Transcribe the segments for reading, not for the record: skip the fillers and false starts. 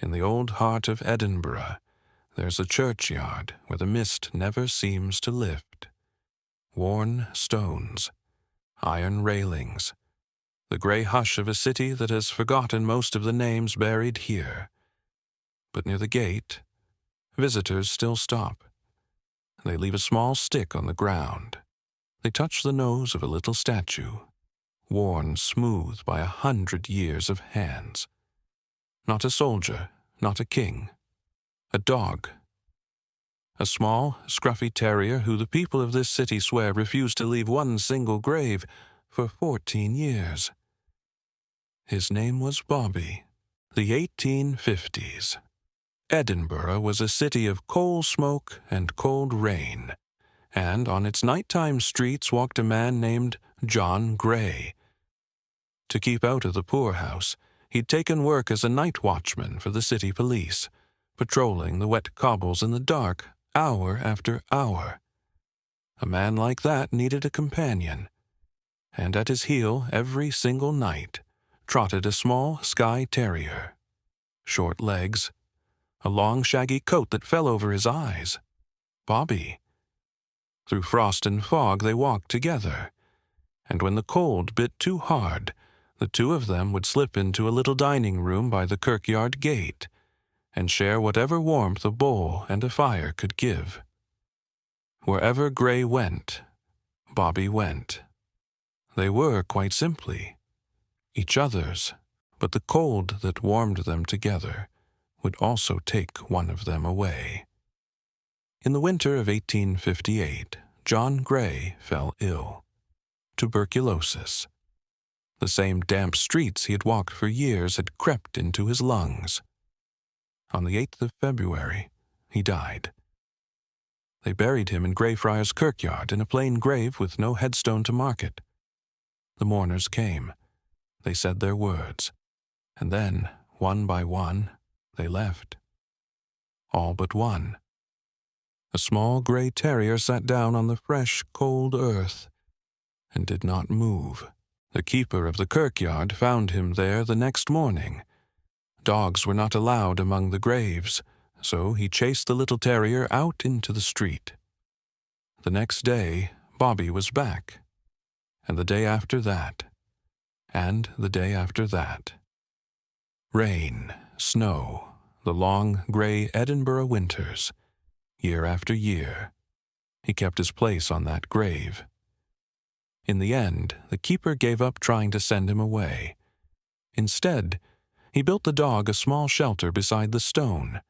In the old heart of Edinburgh, there's a churchyard where the mist never seems to lift. Worn stones, iron railings, the grey hush of a city that has forgotten most of the names buried here. But near the gate, visitors still stop. They leave a small stick on the ground. They touch the nose of a little statue, worn smooth by 100 years of hands. Not a soldier, not a king. A dog. A small, scruffy terrier who the people of this city swear refused to leave one single grave for 14 years. His name was Bobby. The 1850s. Edinburgh was a city of coal smoke and cold rain, and on its nighttime streets walked a man named John Gray. To keep out of the poorhouse, he'd taken work as a night watchman for the city police, patrolling the wet cobbles in the dark, hour after hour. A man like that needed a companion, and at his heel every single night trotted a small Skye terrier. Short legs, a long shaggy coat that fell over his eyes. Bobby. Through frost and fog they walked together, and when the cold bit too hard, the two of them would slip into a little dining room by the churchyard gate and share whatever warmth a bowl and a fire could give. Wherever Gray went, Bobby went. They were, quite simply, each other's, but the cold that warmed them together would also take one of them away. In the winter of 1858, John Gray fell ill. Tuberculosis. The same damp streets he had walked for years had crept into his lungs. On the 8th of February, he died. They buried him in Greyfriars Kirkyard in a plain grave with no headstone to mark it. The mourners came. They said their words, and then, one by one, they left. All but one. A small grey terrier sat down on the fresh, cold earth and did not move. The keeper of the kirkyard found him there the next morning. Dogs were not allowed among the graves, so he chased the little terrier out into the street. The next day, Bobby was back, and the day after that, and the day after that. Rain, snow, the long, grey Edinburgh winters, year after year. He kept his place on that grave. In the end, the keeper gave up trying to send him away. Instead, he built the dog a small shelter beside the stone.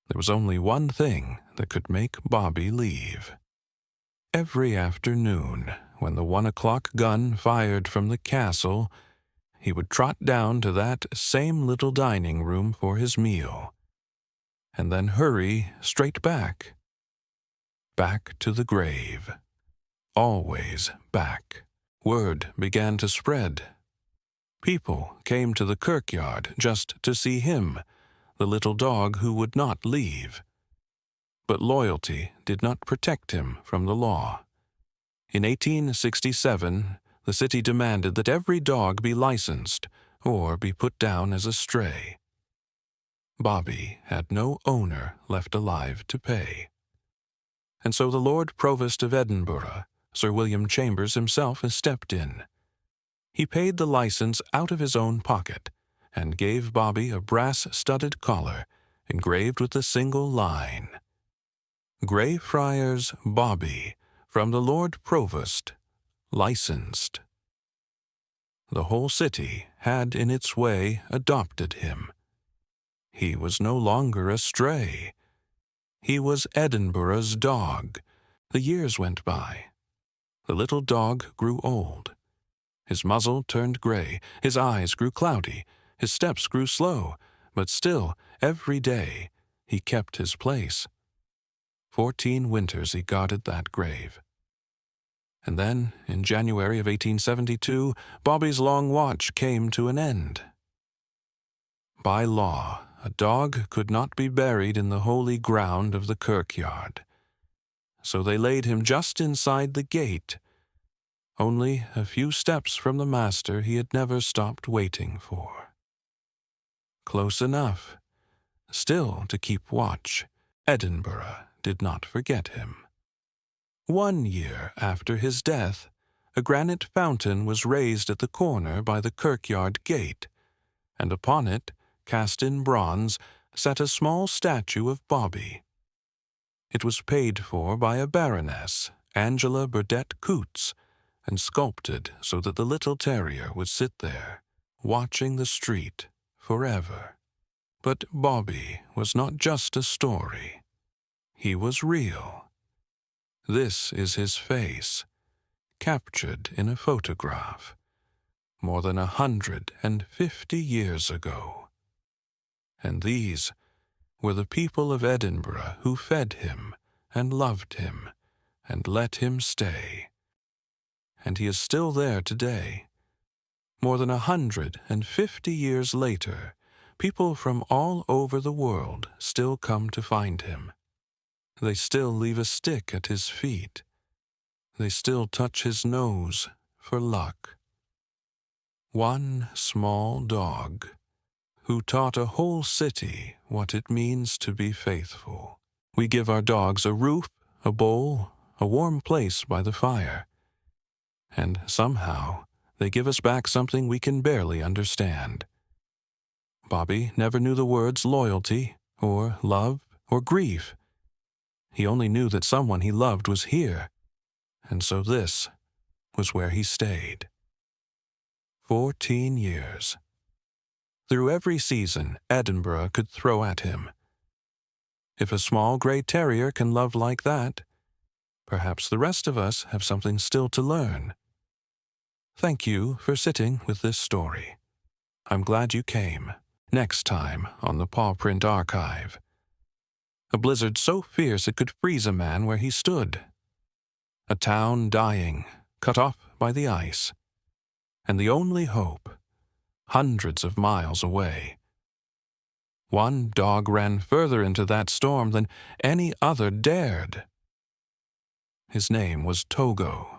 There was only one thing that could make Bobby leave. Every afternoon, when the 1 o'clock gun fired from the castle, he would trot down to that same little dining room for his meal, and then hurry straight back. Back to the grave. Always back. Word began to spread. People came to the kirkyard just to see him, the little dog who would not leave. But loyalty did not protect him from the law. In 1867, the city demanded that every dog be licensed or be put down as a stray. Bobby had no owner left alive to pay. And so the Lord Provost of Edinburgh, Sir William Chambers himself, stepped in. He paid the license out of his own pocket and gave Bobby a brass-studded collar engraved with a single line: Greyfriars Bobby, from the Lord Provost, licensed. The whole city had in its way adopted him. He was no longer a stray. He was Edinburgh's dog. The years went by. The little dog grew old. His muzzle turned grey, his eyes grew cloudy, his steps grew slow, but still, every day, he kept his place. 14 winters he guarded that grave. And then, in January of 1872, Bobby's long watch came to an end. By law, a dog could not be buried in the holy ground of the kirkyard, so they laid him just inside the gate, only a few steps from the master he had never stopped waiting for. Close enough, still to keep watch, Edinburgh did not forget him. 1 year after his death, a granite fountain was raised at the corner by the churchyard gate, and upon it, cast in bronze, sat a small statue of Bobby. It was paid for by a baroness, Angela Burdett Coots, and sculpted so that the little terrier would sit there, watching the street forever. But Bobby was not just a story. He was real. This is his face, captured in a photograph, more than 150 years ago. And these were the people of Edinburgh who fed him and loved him and let him stay. And he is still there today. More than 150 years later, people from all over the world still come to find him. They still leave a stick at his feet. They still touch his nose for luck. One small dog who taught a whole city what it means to be faithful. We give our dogs a roof, a bowl, a warm place by the fire. And somehow they give us back something we can barely understand. Bobby never knew the words loyalty, or love, or grief. He only knew that someone he loved was here, and so this was where he stayed. 14 years. Through every season, Edinburgh could throw at him. If a small gray terrier can love like that, perhaps the rest of us have something still to learn. Thank you for sitting with this story. I'm glad you came. Next time on the Pawprint Archive. A blizzard so fierce it could freeze a man where he stood. A town dying, cut off by the ice. And the only hope, hundreds of miles away. One dog ran further into that storm than any other dared. His name was Togo.